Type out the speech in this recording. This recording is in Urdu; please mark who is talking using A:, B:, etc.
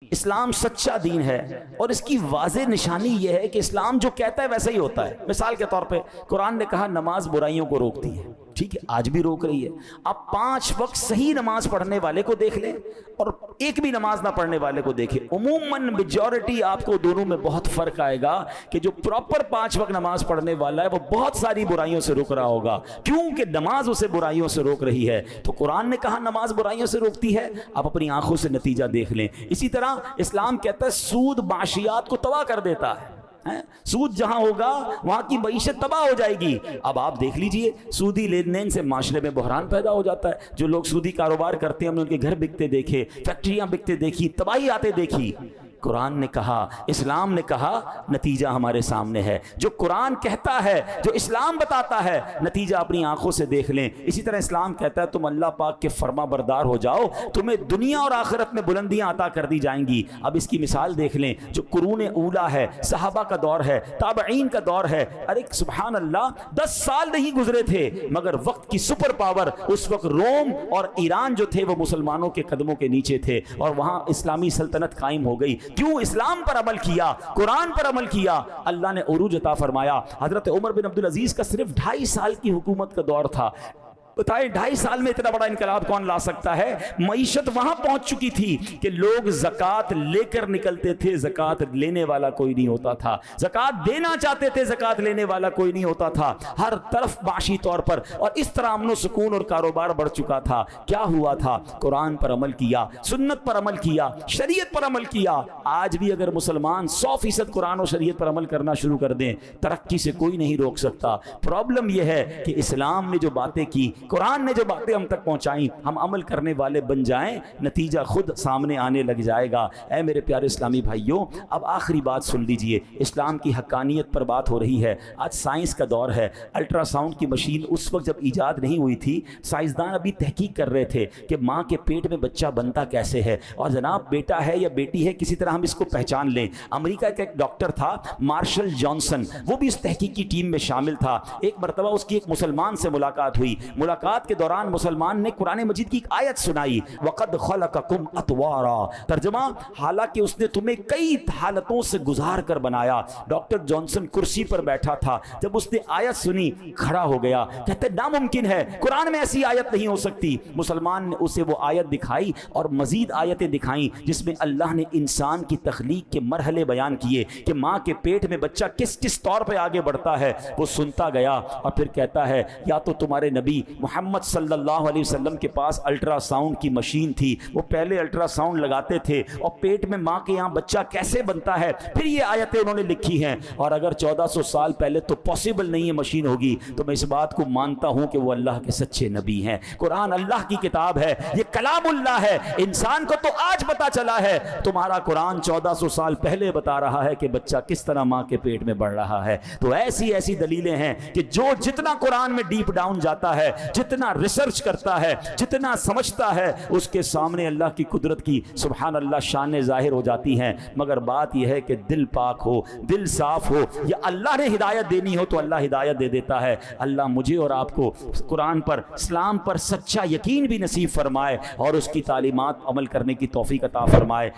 A: اسلام سچا دین ہے اور اس کی واضح نشانی یہ ہے کہ اسلام جو کہتا ہے ویسا ہی ہوتا ہے۔ مثال کے طور پہ قرآن نے کہا نماز برائیوں کو روکتی ہے، ٹھیک ہے، آج بھی روک رہی ہے۔ آپ 5 وقت صحیح نماز پڑھنے والے کو دیکھ لیں اور ایک بھی نماز نہ پڑھنے والے کو دیکھیں، عموماً میجورٹی آپ کو دونوں میں بہت فرق آئے گا کہ جو پراپر 5 وقت نماز پڑھنے والا ہے وہ بہت ساری برائیوں سے روک رہا ہوگا، کیونکہ نماز اسے برائیوں سے روک رہی ہے۔ تو قرآن نے کہا نماز برائیوں سے روکتی ہے، آپ اپنی آنکھوں سے نتیجہ دیکھ لیں۔ اسی طرح اسلام کہتا ہے سود معاشیات کو تباہ کر دیتا ہے، سود جہاں ہوگا وہاں کی معیشت تباہ ہو جائے گی۔ اب آپ دیکھ لیجئے سودی لین دین سے معاشرے میں بحران پیدا ہو جاتا ہے۔ جو لوگ سودی کاروبار کرتے ہیں ہم نے ان کے گھر بکتے دیکھے، فیکٹریاں بکتے دیکھی، تباہی آتے دیکھی۔ قرآن نے کہا، اسلام نے کہا، نتیجہ ہمارے سامنے ہے۔ جو قرآن کہتا ہے، جو اسلام بتاتا ہے، نتیجہ اپنی آنکھوں سے دیکھ لیں۔ اسی طرح اسلام کہتا ہے تم اللہ پاک کے فرما بردار ہو جاؤ، تمہیں دنیا اور آخرت میں بلندیاں عطا کر دی جائیں گی۔ اب اس کی مثال دیکھ لیں، جو قرون اولا ہے، صحابہ کا دور ہے، تابعین کا دور ہے، ارے سبحان اللہ 10 سال نہیں گزرے تھے مگر وقت کی سپر پاور اس وقت روم اور ایران جو تھے وہ مسلمانوں کے قدموں کے نیچے تھے اور وہاں اسلامی سلطنت قائم ہو گئی۔ کیوں؟ اسلام پر عمل کیا، قرآن پر عمل کیا، اللہ نے عروج عطا فرمایا۔ حضرت عمر بن عبدالعزیز کا صرف 2.5 سال کی حکومت کا دور تھا۔ بتائیں 2.5 سال میں اتنا بڑا انقلاب کون لا سکتا ہے؟ معیشت وہاں پہنچ چکی تھی کہ لوگ زکوٰۃ لے کر نکلتے تھے، زکوٰۃ لینے والا کوئی نہیں ہوتا تھا، زکوٰۃ دینا چاہتے تھے، زکوٰۃ لینے والا کوئی نہیں ہوتا تھا، ہر طرف معاشی طور پر، اور اس طرح امن و سکون اور کاروبار بڑھ چکا تھا۔ کیا ہوا تھا؟ قرآن پر عمل کیا، سنت پر عمل کیا، شریعت پر عمل کیا۔ آج بھی اگر مسلمان 100% قرآن و شریعت پر عمل کرنا شروع کر دیں، ترقی سے کوئی نہیں روک سکتا۔ پرابلم یہ ہے کہ اسلام نے جو باتیں کی، قرآن نے جو باتیں ہم تک پہنچائیں، ہم عمل کرنے والے بن جائیں، نتیجہ خود سامنے آنے لگ جائے گا۔ اے میرے پیارے اسلامی بھائیوں، اب آخری بات سن لیجئے، اسلام کی حقانیت پر بات ہو رہی ہے۔ آج سائنس کا دور ہے۔ الٹرا ساؤنڈ کی مشین اس وقت جب ایجاد نہیں ہوئی تھی، سائنسدان ابھی تحقیق کر رہے تھے کہ ماں کے پیٹ میں بچہ بنتا کیسے ہے، اور جناب بیٹا ہے یا بیٹی ہے کسی طرح ہم اس کو پہچان لیں۔ امریکہ کا ایک ڈاکٹر تھا مارشل جانسن، وہ بھی اس تحقیق کی ٹیم میں شامل تھا۔ ایک مرتبہ اس کی ایک مسلمان سے ملاقات ہوئی، ملاقات کے دوران مسلمان نے قرآن مجید کی ایک آیت سنائی، وَقَدْ خَلَقَكُمْ أَطْوَارًا، ترجمہ حالانکہ اس نے تمہیں کئی حالتوں سے گزار کر بنایا۔ ڈاکٹر جانسن کرسی پر بیٹھا تھا، جب اس نے آیت سنی کھڑا ہو گیا، کہتے ناممکن ہے، قرآن میں ایسی آیت نہیں ہو سکتی۔ مسلمان نے اسے وہ آیت دکھائی اور مزید آیتیں دکھائیں جس میں اللہ نے انسان کی تخلیق کے مرحلے بیان کیے کہ ماں کے پیٹ میں بچہ کس کس طور پہ آگے بڑھتا ہے۔ وہ سنتا گیا اور پھر کہتا ہے یا تو تمہارے نبی محمد صلی اللہ علیہ وسلم کے پاس الٹرا ساؤنڈ کی مشین تھی، وہ پہلے الٹرا ساؤنڈ لگاتے تھے اور پیٹ میں ماں کے یہاں بچہ کیسے بنتا ہے، پھر یہ آیتیں انہوں نے لکھی ہیں۔ اور اگر 1400 سال پہلے تو پاسبل نہیں ہے مشین ہوگی، تو میں اس بات کو مانتا ہوں کہ وہ اللہ کے سچے نبی ہیں۔ قرآن اللہ کی کتاب ہے، یہ کلام اللہ ہے۔ انسان کو تو آج پتا چلا ہے، تمہارا قرآن 1400 سال پہلے بتا رہا ہے کہ بچہ کس طرح ماں کے پیٹ میں بڑھ رہا ہے۔ تو ایسی ایسی دلیلیں ہیں کہ جو جتنا قرآن میں ڈیپ ڈاؤن جاتا ہے، جتنا ریسرچ کرتا ہے، جتنا سمجھتا ہے، اس کے سامنے اللہ کی قدرت کی سبحان اللہ شانیں ظاہر ہو جاتی ہیں۔ مگر بات یہ ہے کہ دل پاک ہو، دل صاف ہو، یا اللہ نے ہدایت دینی ہو تو اللہ ہدایت دے دیتا ہے۔ اللہ مجھے اور آپ کو قرآن پر، اسلام پر سچا یقین بھی نصیب فرمائے اور اس کی تعلیمات عمل کرنے کی توفیق عطا فرمائے۔